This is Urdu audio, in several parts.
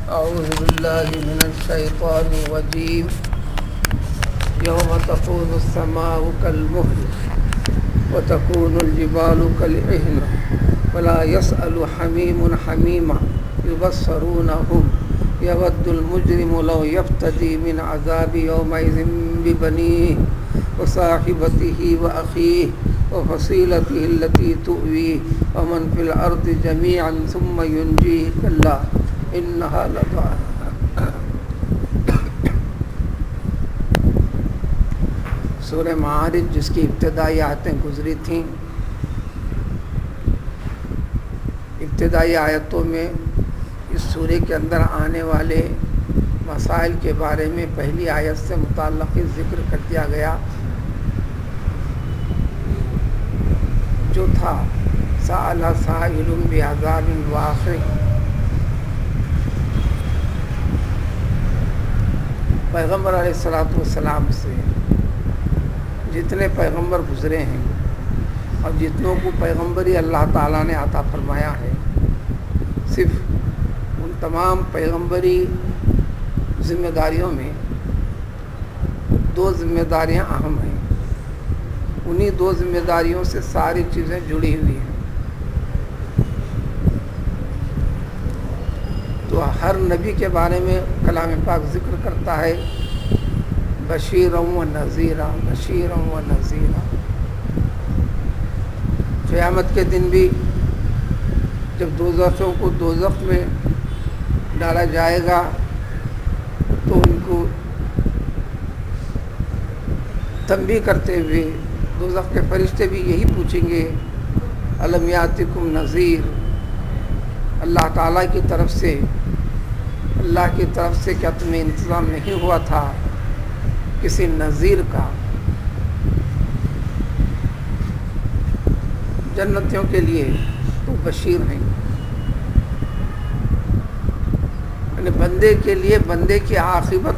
أعوذ بالله من الشيطان الرجيم. يوم تكون السماء كالمهل وتكون الجبال كالعهن ولا يسأل حميم حميما يبصرونهم يود المجرم لو يفتدي من عذاب يومئذ ببنيه وصاحبته وأخيه وفصيلته التي تؤويه ومن في الأرض جميعا ثم ينجيه كلا إنها لظى. سورہ معارج جس کی ابتدائی آیتیں گزری تھیں، ابتدائی آیتوں میں اس سورہ کے اندر آنے والے مسائل کے بارے میں پہلی آیت سے متعلق ذکر کر دیا گیا، جو تھا سأل سائل بعذاب واقع۔ پیغمبر علیہ السلام سے جتنے پیغمبر گزرے ہیں اور جتنوں کو پیغمبری اللہ تعالیٰ نے عطا فرمایا ہے، صرف ان تمام پیغمبری ذمہ داریوں میں دو ذمہ داریاں اہم ہیں، انہی دو ذمہ داریوں سے ساری چیزیں جڑی ہوئی ہیں۔ تو ہر نبی کے بارے میں کلام پاک ذکر کرتا ہے بشیرا و نذیرا، بشیرا و نذیرا۔ قیامت کے دن بھی جب دوزخیوں کو دوزخ میں ڈالا جائے گا تو ان کو تنبیہ کرتے ہوئے دوزخ کے فرشتے بھی یہی پوچھیں گے الم یاتکم نذیر، اللہ تعالیٰ کی طرف سے کیا تمہیں انتظام نہیں ہوا تھا کسی نذیر کا؟ جنتیوں کے لیے تو بشیر ہیں، یعنی بندے کے لیے بندے کی عاقبت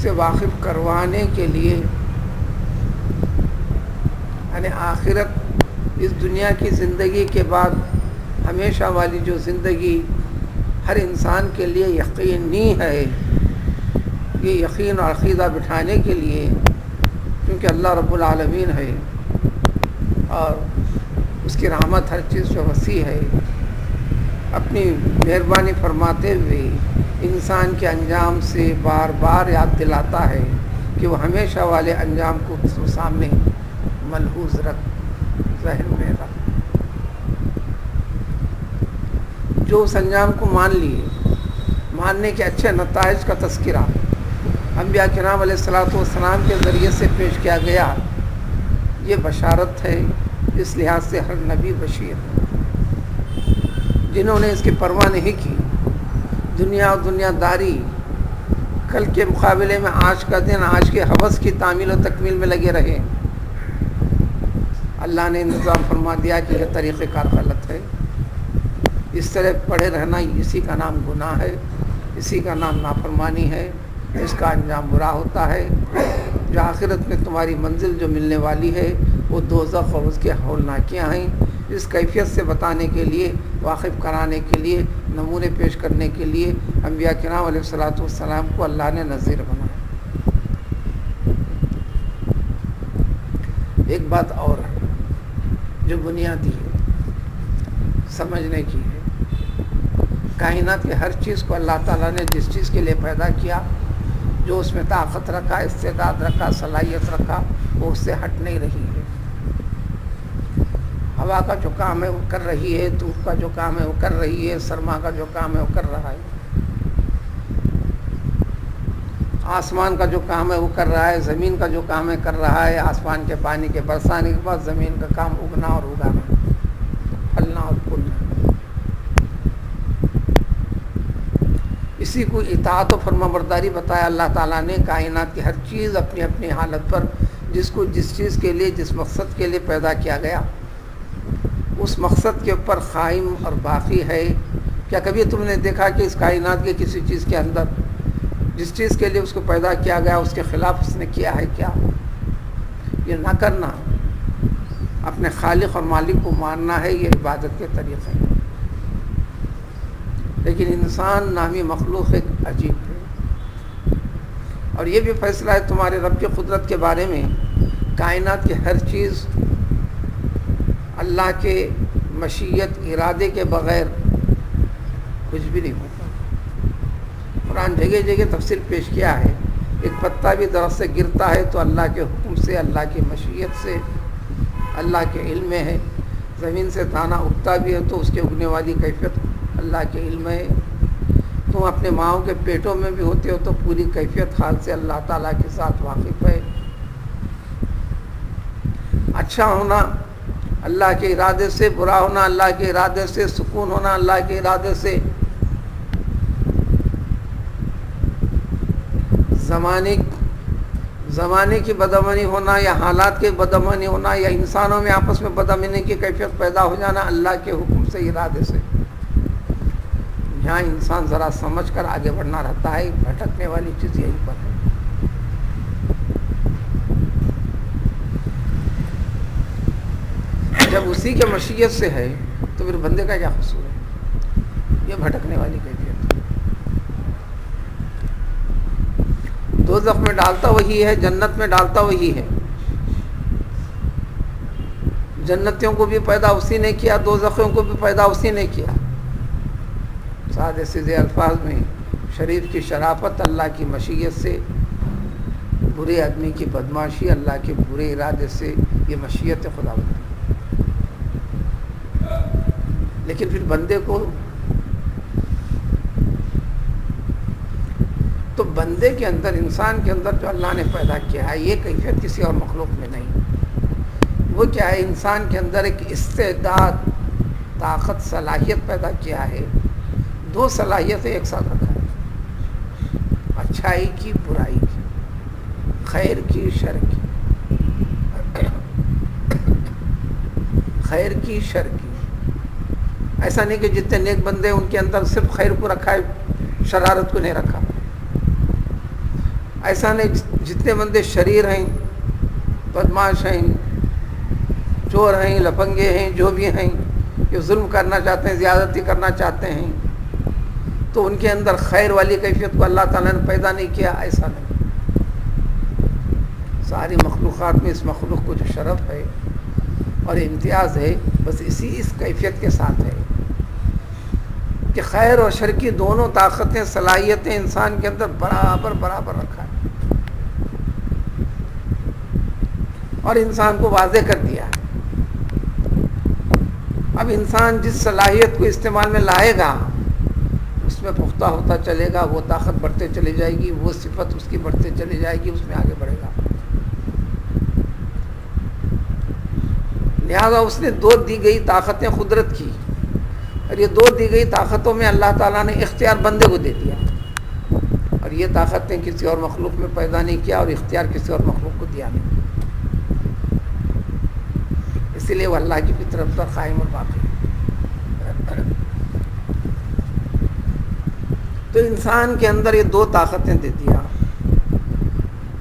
سے واقف کروانے کے لیے، یعنی آخرت اس دنیا کی زندگی کے بعد ہمیشہ والی جو زندگی ہر انسان کے لیے یقینی ہے، یہ یقین اور عقیدہ بٹھانے کے لیے، کیونکہ اللہ رب العالمین ہے اور اس کی رحمت ہر چیز سے وسیع ہے، اپنی مہربانی فرماتے ہوئے انسان کے انجام سے بار بار یاد دلاتا ہے کہ وہ ہمیشہ والے انجام کو سامنے ملحوظ رکھ، ذہن میں رکھ۔ جو اس انجام کو مان لیے، ماننے کے اچھے نتائج کا تذکرہ انبیاء کرام علیہ السلام کے ذریعے سے پیش کیا گیا، یہ بشارت ہے، اس لحاظ سے ہر نبی بشیر ہے۔ جنہوں نے اس کی پرواہ نہیں کی، دنیا اور دنیا داری، کل کے مقابلے میں آج کا دن، آج کے ہوس کی تعمیل و تکمیل میں لگے رہے، اللہ نے انتظام فرما دیا کہ یہ طریقہ کار غلط ہے، اس طرح پڑے رہنا اسی کا نام گناہ ہے، اسی کا نام نافرمانی ہے، اس کا انجام برا ہوتا ہے۔ جو آخرت میں تمہاری منزل جو ملنے والی ہے وہ دوزخ اور اس کے ہولناکیاں ہیں، اس کیفیت سے بتانے کے لیے، واقف کرانے کے لیے، نمونے پیش کرنے کے لیے انبیاء کرام علیہ السلام کو اللہ نے نذیر بنایا۔ ایک بات اور ہے جو بنیادی ہے، سمجھنے کی ہے، کائنات کے ہر چیز کو اللہ تعالیٰ نے جس چیز کے لیے پیدا کیا، جو اس میں طاقت رکھا، استعداد رکھا، صلاحیت رکھا، وہ اس سے ہٹ نہیں رہی ہے۔ ہوا کا جو کام ہے وہ کر رہی ہے، دھوپ کا جو کام ہے وہ کر رہی ہے، سرما کا جو کام ہے وہ کر رہا ہے، آسمان کا جو کام ہے وہ کر رہا ہے، زمین کا جو کام ہے کر رہا ہے، آسمان کے پانی کے برسانے کے بعد زمین کا کام اگنا اور اگانا، پھلنا اور پھولنا۔ اسی کو اطاعت و فرمانبرداری بتایا اللہ تعالیٰ نے۔ کائنات کی ہر چیز اپنی اپنی حالت پر جس کو جس چیز کے لیے، جس مقصد کے لیے پیدا کیا گیا، اس مقصد کے اوپر قائم اور باقی ہے۔ کیا کبھی تم نے دیکھا کہ اس کائنات کے کسی چیز کے اندر جس چیز کے لیے اس کو پیدا کیا گیا اس کے خلاف اس نے کیا ہے؟ کیا یہ نہ کرنا اپنے خالق اور مالک کو ماننا ہے، یہ عبادت کے طریقے ہیں۔ لیکن انسان نامی مخلوق ایک عجیب ہے. اور یہ بھی فیصلہ ہے تمہارے رب کی قدرت کے بارے میں، کائنات کی ہر چیز اللہ کے مشیت ارادے کے بغیر کچھ بھی نہیں ہوتا. قرآن جگہ جگہ تفصیل پیش کیا ہے. ایک پتا بھی درخت سے گرتا ہے تو اللہ کے حکم سے، اللہ کی مشیت سے، اللہ کے علم میں ہے. زمین سے دانہ اگتا بھی ہے تو اس کے اگنے والی کیفیت اللہ کے علم ہے. تم اپنے ماؤں کے پیٹوں میں بھی ہوتے ہو تو پوری کیفیت حال سے اللہ تعالیٰ کے ساتھ واقف ہے. اچھا ہونا اللہ کے ارادے سے، برا ہونا اللہ کے ارادے سے، سکون ہونا اللہ کے ارادے سے. زمانے کی بدامنی ہونا یا حالات کے بدامنی ہونا یا انسانوں میں آپس میں بدامنی کی کیفیت پیدا ہو جانا اللہ کے حکم سے، ارادے سے. یہاں انسان ذرا سمجھ کر آگے بڑھنا رہتا ہے. بھٹکنے والی چیز یہیں پر ہے. جب اسی کے مشیت سے ہے تو پھر بندے کا کیا قصور ہے؟ یہ بھٹکنے والی کیفیت. دوزخ میں ڈالتا وہی ہے، جنت میں ڈالتا وہی ہے. جنتیوں کو بھی پیدا اسی نے کیا، دوزخیوں کو بھی پیدا اسی نے کیا. سادے سیدھے الفاظ میں شریر کی شرافت اللہ کی مشیت سے، برے آدمی کی بدماشی اللہ کے برے ارادے سے. یہ مشیت خدا بندی. لیکن پھر بندے کو، تو بندے کے اندر، انسان کے اندر جو اللہ نے پیدا کیا ہے یہ کیفیت کسی اور مخلوق میں نہیں. وہ کیا ہے؟ انسان کے اندر ایک استعداد، طاقت، صلاحیت پیدا کیا ہے. دو صلاحیتیں ایک ساتھ رکھا ہے، اچھائی کی، برائی کی، خیر کی، شر کی. خیر کی، شر کی. ایسا نہیں کہ جتنے نیک بندے ان کے اندر صرف خیر کو رکھا ہے، شرارت کو نہیں رکھا. ایسا نہیں جتنے بندے شریر ہیں، بدماش ہیں، چور ہیں، لفنگے ہیں، جو بھی ہیں، جو ظلم کرنا چاہتے ہیں، زیادتی کرنا چاہتے ہیں، تو ان کے اندر خیر والی کیفیت کو اللہ تعالیٰ نے پیدا نہیں کیا. ایسا نہیں. ساری مخلوقات میں اس مخلوق کو جو شرف ہے اور امتیاز ہے بس اس کیفیت کے ساتھ ہے کہ خیر اور شر کی دونوں طاقتیں، صلاحیتیں انسان کے اندر برابر رکھا ہے. اور انسان کو واضح کر دیا ہے. اب انسان جس صلاحیت کو استعمال میں لائے گا اس میں پختہ ہوتا چلے گا، وہ طاقت بڑھتے چلی جائے گی، وہ صفت اس کی بڑھتے چلی جائے گی، اس میں آگے بڑھے گا. لہذا اس نے دو دی گئی طاقتیں قدرت کی، اور یہ دو دی گئی طاقتوں میں اللہ تعالیٰ نے اختیار بندے کو دے دیا. اور یہ طاقتیں کسی اور مخلوق میں پیدا نہیں کیا، اور اختیار کسی اور مخلوق کو دیا نہیں. اسی لیے وہ اللہ کی فطرت پر قائم اور باقی ہے. تو انسان کے اندر یہ دو طاقتیں دے دیا،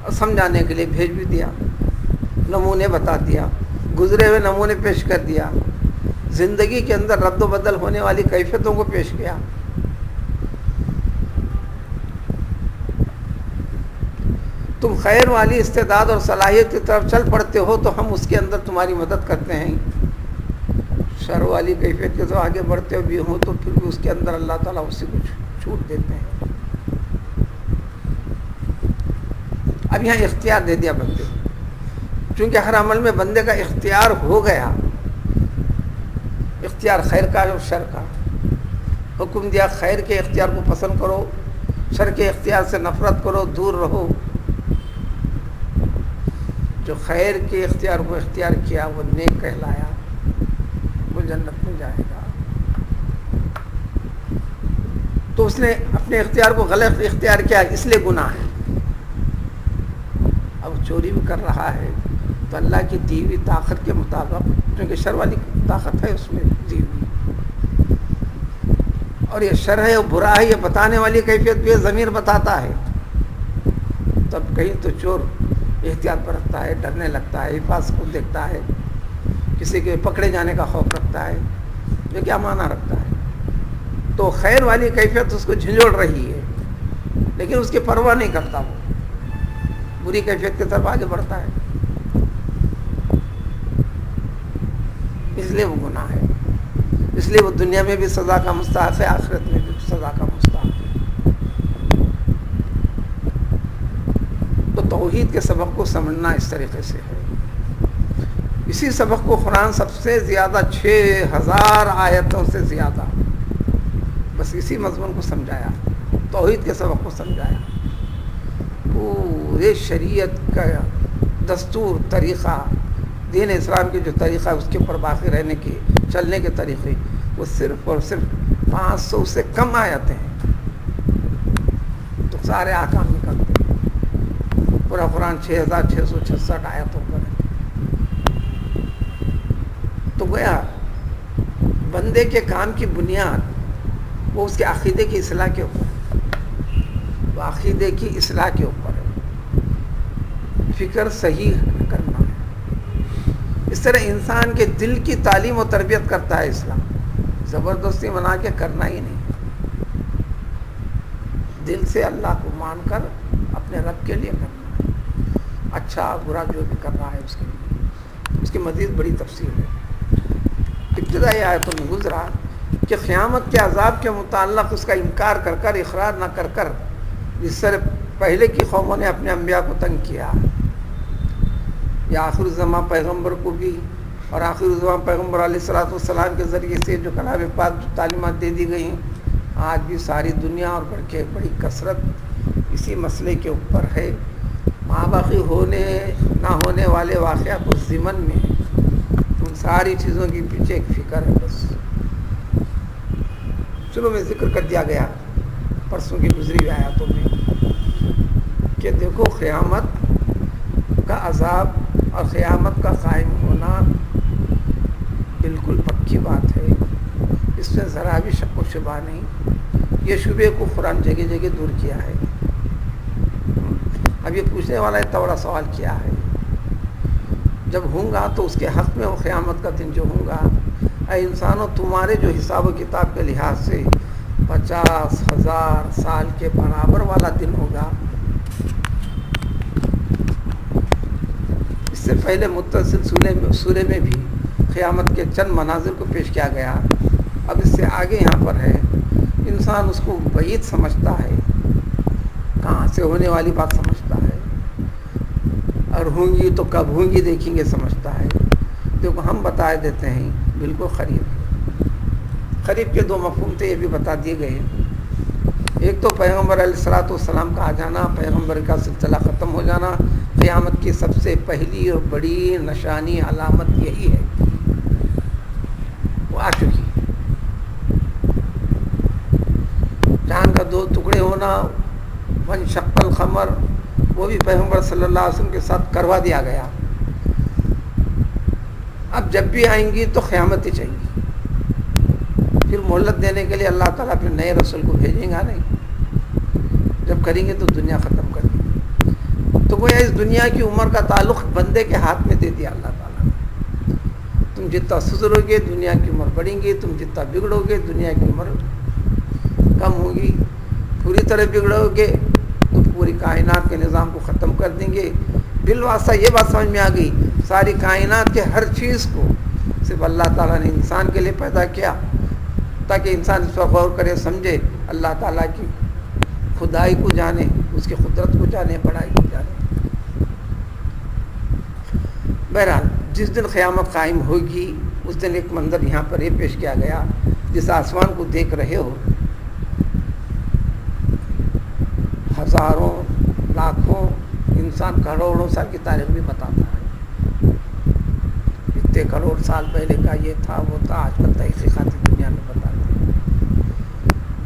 اور سمجھانے کے لیے بھیج بھی دیا، نمونے بتا دیا، گزرے ہوئے نمونے پیش کر دیا، زندگی کے اندر رد و بدل ہونے والی کیفیتوں کو پیش کیا. تم خیر والی استعداد اور صلاحیت کی طرف چل پڑتے ہو تو ہم اس کے اندر تمہاری مدد کرتے ہیں. شر والی کیفیت کے تو آگے بڑھتے بھی ہوں تو پھر بھی اس کے اندر اللہ تعالیٰ اسی کو چھوٹ دیتے ہیں. اب یہاں اختیار دے دیا بندے کو، چونکہ ہر عمل میں بندے کا اختیار ہو گیا. اختیار خیر کا اور شر کا. حکم دیا خیر کے اختیار کو پسند کرو، شر کے اختیار سے نفرت کرو، دور رہو. جو خیر کے اختیار کو اختیار کیا وہ نیک کہلایا، وہ جنت میں جائے گا. تو اس نے اپنے اختیار کو غلط اختیار کیا، اس لیے گناہ ہے. اب چوری بھی کر رہا ہے تو اللہ کی دی ہوئی طاقت کے مطابق، کیونکہ شر والی طاقت ہے اس میں دی ہوئی، اور یہ شر ہے اور برا ہے یہ بتانے والی کیفیت بھی ضمیر بتاتا ہے. تب کہیں تو چور احتیاط برتتا ہے، ڈرنے لگتا ہے، حفاظت کو دیکھتا ہے، کسی کے پکڑے جانے کا خوف رکھتا ہے. یہ کیا معنی رکھتا ہے؟ تو خیر والی کیفیت اس کو جھنجھوڑ رہی ہے، لیکن اس کی پرواہ نہیں کرتا، وہ بری کیفیت کی طرف آگے بڑھتا ہے، اس لیے وہ گناہ ہے، اس لیے وہ دنیا میں بھی سزا کا مستحق ہے، آخرت میں بھی سزا کا مستحق ہے۔ تو توحید کے سبق کو سمجھنا اس طریقے سے ہے۔ اسی سبق کو قرآن سب سے زیادہ 6000 آیتوں سے زیادہ بس اسی مضمون کو سمجھایا، توحید کے سبق کو سمجھایا، پورے شریعت کا دستور، طریقہ، دین اسلام کے جو طریقہ ہے اس کے اوپر باقی رہنے کے، چلنے کے طریقے، وہ صرف اور صرف 500 سے کم آیتیں ہیں تو سارے احکام نکلتے ہیں۔ پورا قرآن 6666 آیتوں پر ہے۔ تو گویا بندے کے کام کی بنیاد وہ اس کے عقیدے کی اصلاح کے اوپر ہے، وہ عقیدے کی اصلاح کے اوپر ہے، فکر صحیح کرنا ہے۔ اس طرح انسان کے دل کی تعلیم و تربیت کرتا ہے اسلام، زبردستی بنا کے کرنا ہی نہیں، دل سے اللہ کو مان کر اپنے رب کے لیے کرنا ہے، اچھا برا جو بھی کر رہا ہے اس کے لیے، اس کی مزید بڑی تفصیل ہے۔ ابتدائی آیتوں میں گزرا کہ قیامت کے عذاب کے متعلق اس کا انکار کر کر، اقرار نہ کر کر، جس طرح پہلے کی قوموں نے اپنے انبیاء کو تنگ کیا، یا آخر الزمان پیغمبر کو بھی، اور آخر الزمان پیغمبر علیہ السلام کے ذریعے سے جو کلام پاک جو تعلیمات دے دی گئی ہیں، آج بھی ساری دنیا اور بڑی کثرت اسی مسئلے کے اوپر ہے۔ ماں باقی ہونے نہ ہونے والے واقعات اس ضمن میں ان ساری چیزوں کے پیچھے ایک فکر ہے بس۔ شروع میں ذکر کر دیا گیا پرسوں کی گزری ہوئی آیاتوں میں کہ دیکھو قیامت کا عذاب اور قیامت کا قائم ہونا بالکل پکی بات ہے، اس میں ذرا بھی شک و شبہ نہیں۔ یہ شبے کو قرآن جگہ جگہ دور کیا ہے۔ اب یہ پوچھنے والا ہے توڑا سوال کیا ہے، جب ہوں گا تو اس کے حق میں وہ قیامت کا دن جو ہوں گا، اے انسانوں تمہارے جو حساب و کتاب کے لحاظ سے 50,000 سال کے برابر والا دن ہوگا۔ اس سے پہلے متصل سورے میں بھی قیامت کے چند مناظر کو پیش کیا گیا، اب اس سے آگے یہاں پر ہے انسان اس کو بعید سمجھتا ہے، کہاں سے ہونے والی بات سمجھتا ہے، اور ہوں گی تو کب ہوں گی دیکھیں گے سمجھتا ہے۔ دیکھو ہم بتا دیتے ہیں بالکل قریب ہے۔ قریب کے دو مفہوم تھے، یہ بھی بتا دیے گئے۔ ایک تو پیغمبر علیہ السلام کا آ جانا، پیغمبر کا سلسلہ ختم ہو جانا، قیامت کی سب سے پہلی اور بڑی نشانی علامت یہی ہے، وہ آ چکی۔ چاند کا 2 ٹکڑے ہونا، وانشق القمر، وہ بھی پیغمبر صلی اللہ علیہ وسلم کے ساتھ کروا دیا گیا۔ اب جب بھی آئیں گی تو قیامت ہی چاہیے، پھر مہلت دینے کے لیے اللہ تعالیٰ پھر نئے رسول کو بھیجیں گا نہیں، جب کریں گے تو دنیا ختم کر دیں گے۔ تو گویا اس دنیا کی عمر کا تعلق بندے کے ہاتھ میں دے دیا اللہ تعالیٰ نے۔ تم جتنا سدھرو گے دنیا کی عمر بڑھیں گی، تم جتنا بگڑو گے دنیا کی عمر کم ہوگی۔ پوری طرح بگڑو گے تو پوری کائنات کے نظام کو ختم کر دیں گے۔ بالواسطہ یہ بات سمجھ میں آ گئی، ساری کائنات کے ہر چیز کو صرف اللہ تعالیٰ نے انسان کے لیے پیدا کیا، تاکہ انسان اس پر غور کرے، سمجھے، اللہ تعالیٰ کی خدائی کو جانے، اس کی قدرت کو جانے، بڑائی کو جانے۔ بہرحال جس دن قیامت قائم ہوگی اس دن ایک منظر یہاں پر یہ پیش کیا گیا، جس آسمان کو دیکھ رہے ہو، ہزاروں لاکھوں انسان کروڑوں سال کی تاریخ بھی بتاتا ہے، اتنے کروڑ سال پہلے کا یہ تھا وہ تھا، آج کل تحقیقات دنیا میں بتاتے ہیں۔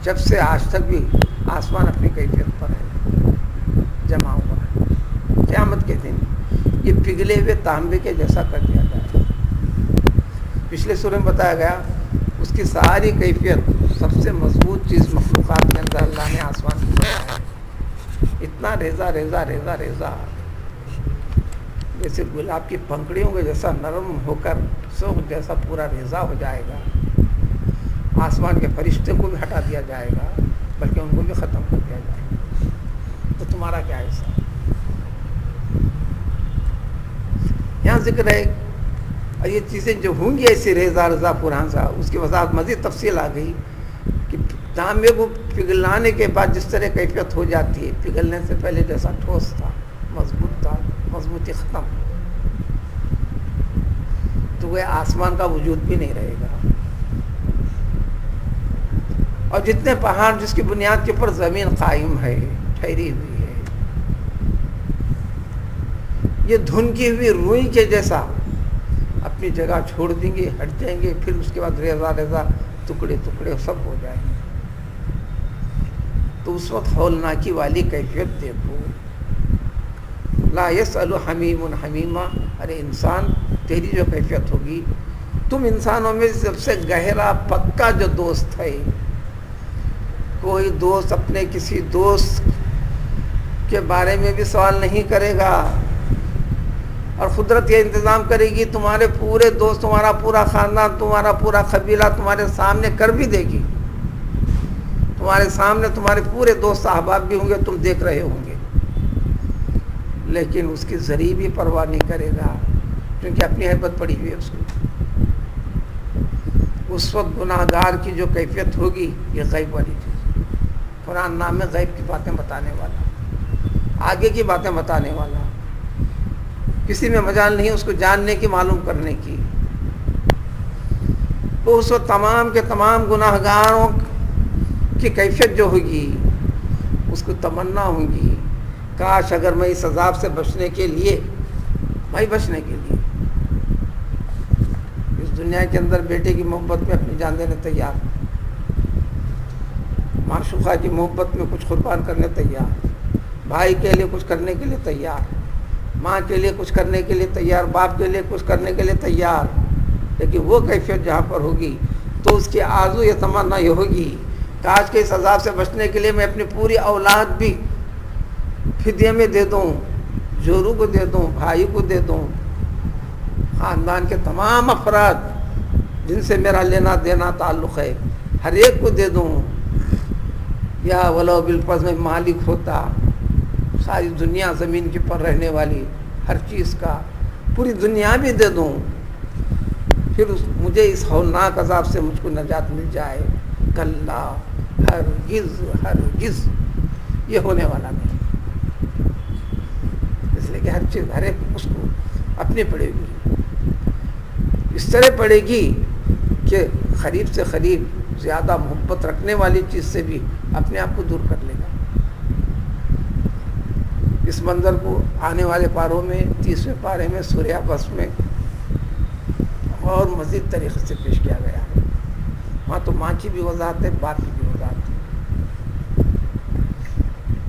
جب سے آج تک بھی آسمان اپنی کیفیت پر ہے، جمع ہوا ہے۔ قیامت کے دن یہ پگھلے ہوئے تانبے کے جیسا کر دیا جائے۔ پچھلے سورے میں بتایا گیا اس کی ساری کیفیت، سب سے مضبوط چیز مخلوقات کے اندر اللہ نے آسمان کو بنایا ہے، اتنا ریزہ ریزہ ریزہ ریزہ، جیسے گلاب کی پنکھڑیوں کے جیسا نرم ہو کر سوکھ جیسا پورا ریزہ ہو جائے گا، آسمان کے فرشتے کو بھی ہٹا دیا جائے گا، بلکہ ان کو بھی ختم کر دیا جائے گا، تو تمہارا کیا حصہ؟ یہاں ذکر ہے، اور یہ چیزیں جو ہوں گی ایسی ریزہ رضا پرہان سا، اس کی وضاحت مزید تفصیل آ گئی کہ تانبے کو پگھلانے کے بعد جس طرح کیفیت ہو جاتی ہے، پگھلنے سے پہلے جیسا ٹھوس تھا، مضبوط تھا، مضبوطی ختم، تو وہ آسمان کا وجود بھی نہیں رہے گا، اور جتنے پہاڑ جس کی بنیاد کے اوپر زمین قائم ہے، ٹھہری ہوئی ہے، یہ دھنکی ہوئی روئی کے جیسا اپنی جگہ چھوڑ دیں گے، ہٹ جائیں گے، پھر اس کے بعد ریزہ ریزہ ٹکڑے ٹکڑے سب ہو جائیں گے۔ تو اس وقت ہولناکی والی کیفیت دیکھو، لا یسأل حمیم حمیما، ارے انسان تیری جو کیفیت ہوگی، تم انسانوں میں سب سے گہرا پکا جو دوست ہے، کوئی دوست اپنے کسی دوست کے بارے میں بھی سوال نہیں کرے گا، اور قدرت یہ انتظام کرے گی تمہارے پورے دوست، تمہارا پورا خاندان، تمہارا پورا قبیلہ تمہارے سامنے کر بھی دے گی، تمہارے سامنے تمہارے پورے دوست احباب بھی ہوں گے، تم دیکھ رہے ہوں گے، لیکن اس کی ذری بھی پرواہ نہیں کرے گا، کیونکہ اپنی حیبت پڑی ہوئی ہے اس کو۔ اس وقت گناہ گار کی جو کیفیت ہوگی، یہ غیب والی چیز، قرآن نام میں غیب کی باتیں بتانے والا، آگے کی باتیں بتانے والا، کسی میں مجال نہیں اس کو جاننے کی، معلوم کرنے کی۔ تو اس وقت تمام کے تمام گناہ گاروں کی کیفیت جو ہوگی، اس کو تمنا ہوگی، کاش اگر میں اس عذاب سے بچنے کے لیے، بھائی بچنے کے لیے اس دنیا کے اندر بیٹے کی محبت میں اپنی جان دینے تیار، معشوقہ کی محبت میں کچھ قربان کرنے تیار، بھائی کے لیے کچھ کرنے کے لیے تیار، ماں کے لیے کچھ کرنے کے لیے تیار، باپ کے لیے کچھ کرنے کے لیے تیار، لیکن وہ کیفیت جہاں پر ہوگی تو اس کی آرزو یہ تمنا یہ ہوگی، کاش کے اس عذاب سے بچنے کے لیے میں اپنی پوری اولاد بھی فدیے میں دے دوں، جورو کو دے دوں، بھائی کو دے دوں، خاندان کے تمام افراد جن سے میرا لینا دینا تعلق ہے ہر ایک کو دے دوں، یا ولو بالفضل میں مالک ہوتا ساری دنیا زمین کے پر رہنے والی ہر چیز کا، پوری دنیا بھی دے دوں، پھر مجھے اس ہولناک عذاب سے مجھ کو نجات مل جائے، کلا ہرگز ہرگز یہ ہونے والا نہیں، اس لیے کہ ہر چیز ہر ایک اس کو اپنی پڑے گی، اس طرح پڑے گی کہ قریب سے قریب زیادہ محبت رکھنے والی چیز سے بھی اپنے آپ کو دور کر لے گا۔ اس منظر کو آنے والے پاروں میں 30ویں پارے میں سورہ بس میں اور مزید طریقے سے پیش کیا گیا ہے، وہاں تو ماں کی بھی وضاحت ہے، باپ کی بھی وضاحت ہے،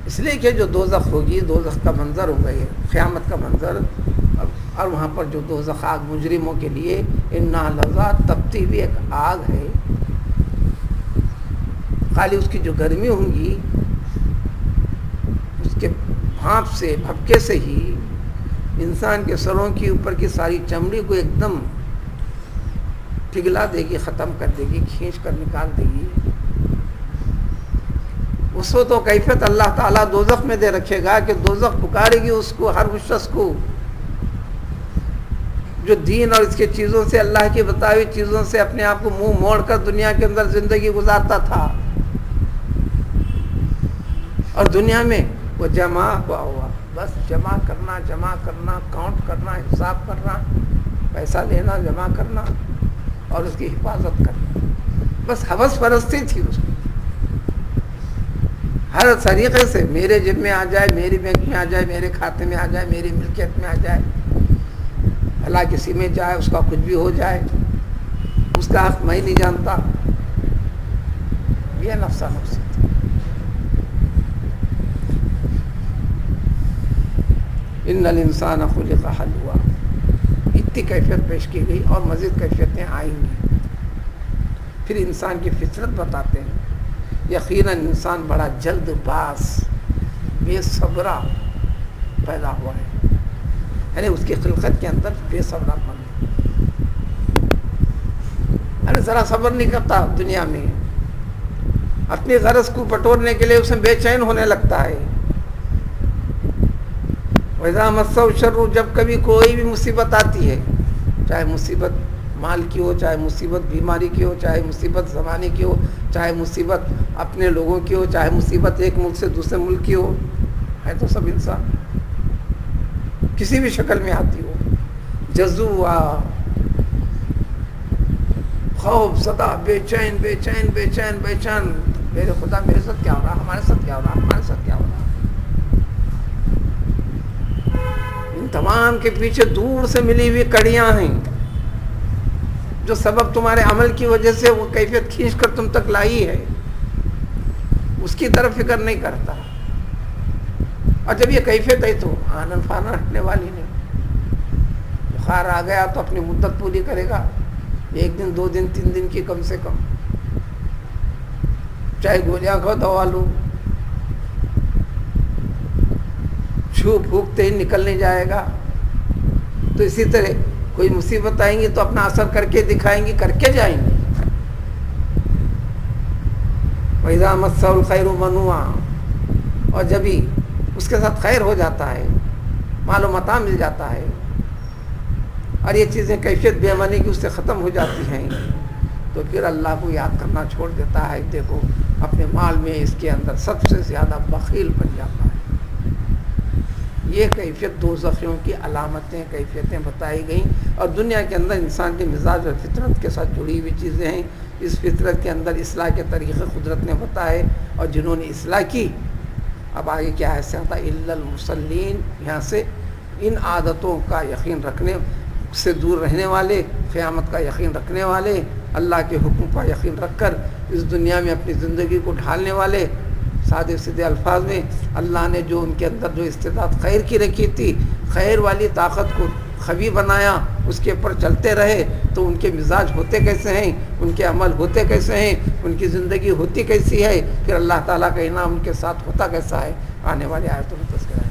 اس لیے کہ جو دوزخ ہوگی، دوزخ کا منظر ہوگا، یہ قیامت کا منظر، اور وہاں پر جو دوزخ آگ مجرموں کے لیے اِنَّا لَظَا تپتی ہوئی ایک آگ ہے، خالی اس کی جو گرمی ہوں گی، اس کے بھاپ سے، بھپکے سے ہی انسان کے سروں کی اوپر کی ساری چمڑی کو ایک دم پگھلا دے گی، ختم کر دے گی، کھینچ کر نکال دے گی۔ اس کو تو کیفیت اللہ تعالیٰ دوزخ میں دے رکھے گا کہ دوزخ پکارے گی اس کو، ہر اس شخص کو جو دین اور اس کے چیزوں سے، اللہ کی بتائی ہوئی چیزوں سے اپنے آپ کو منہ موڑ کر دنیا کے اندر زندگی گزارتا تھا، اور دنیا میں وہ جمع ہوا، بس جمع کرنا، کاؤنٹ کرنا، حساب کرنا، پیسہ لینا، جمع کرنا اور اس کی حفاظت کرنا، بس ہوس پرستی تھی اس کی، ہر طریقے سے میرے جیب میں آ جائے، میری بینک میں آ جائے، میرے کھاتے میں آ جائے، میری ملکیت میں آ جائے، بھلا کسی میں جائے، اس کا کچھ بھی ہو جائے، اس کا حق میں نہیں جانتا، یہ نفسہ نفسی تھی۔ ان الانسان خلق حلوا، اتنی کیفیت پیش کی گئی اور مزید کیفیتیں آئیں گی۔ پھر انسان کی فطرت بتاتے ہیں، یقیناً انسان بڑا جلد باز، بے صبرا پیدا ہوا ہے، یعنی اس کی خلقت کے اندر بے صبرا پن، ارے ذرا صبر نہیں کرتا دنیا میں، اپنی غرض کو بٹورنے کے لیے اسے بے چین ہونے لگتا ہے. وَإِذَا مَسَّهُ الشَّرُّ، جب کبھی کوئی بھی مصیبت آتی ہے، چاہے مصیبت مال کی ہو، چاہے مصیبت بیماری کی ہو، چاہے مصیبت زمانے کی ہو، چاہے مصیبت اپنے لوگوں کی ہو، چاہے مصیبت ایک ملک سے دوسرے ملک کی ہو، ہے تو سب انسان کسی بھی شکل میں آتی ہو، جزوع، خوف زدہ، بے چین بے چین بے چین بے چین، میرے خدا میرے ساتھ کیا ہو رہا، ہمارے ساتھ کیا ہو رہا، ہمارے ساتھ کیا ہو رہا. ان تمام کے پیچھے دور سے ملی ہوئی کڑیاں ہیں جو سبب تمہارے عمل کی وجہ سے وہ کیفیت کھینچ کر تم تک لائی ہے، اس کی طرف فکر نہیں کرتا. اور جب یہ کیفیت ہے تو آنن فانن ہٹنے والی نہیں. بخار آ گیا تو اپنی مدت پوری کرے گا، 1 دن 2 دن 3 دن کی کم سے کم، چاہے گولیاں کھاؤ دوا لو، چھو پھونکتے ہی نکل نہیں جائے گا. تو اسی طرح کوئی مصیبت آئیں گی تو اپنا اثر کر کے دکھائیں گی، کر کے جائیں گی. وَإِذَا مَسَّهُ الْخَيْرُ مَنُوعًا، اور جب ہی اس کے ساتھ خیر ہو جاتا ہے، مال و متاع مل جاتا ہے، اور یہ چیزیں کیفیت بے ایمانی کی اس سے ختم ہو جاتی ہیں، تو پھر اللہ کو یاد کرنا چھوڑ دیتا ہے. دیکھو اپنے مال میں اس کے اندر سب سے زیادہ بخیل بن جاتا ہے. یہ کیفیت دوزخیوں کی علامتیں، کیفیتیں بتائی گئیں، اور دنیا کے اندر انسان کے مزاج اور فطرت کے ساتھ جڑی ہوئی چیزیں ہیں. اس فطرت کے اندر اصلاح کے طریقے قدرت نے بتائے، اور جنہوں نے اصلاح کی، اب آگے کیا ایسا ہوتا ہے، الا المصلین، یہاں سے ان عادتوں کا یقین رکھنے سے دور رہنے والے، قیامت کا یقین رکھنے والے، اللہ کے حکم کا یقین رکھ کر اس دنیا میں اپنی زندگی کو ڈھالنے والے. سادے سیدھے الفاظ میں اللہ نے جو ان کے اندر جو استعداد خیر کی رکھی تھی، خیر والی طاقت کو خبی بنایا، اس کے اوپر چلتے رہے، تو ان کے مزاج ہوتے کیسے ہیں، ان کے عمل ہوتے کیسے ہیں، ان کی زندگی ہوتی کیسی ہے، پھر اللہ تعالیٰ کا انعام ان کے ساتھ ہوتا کیسا ہے، آنے والی آیتوں میں تذکرہ ہے.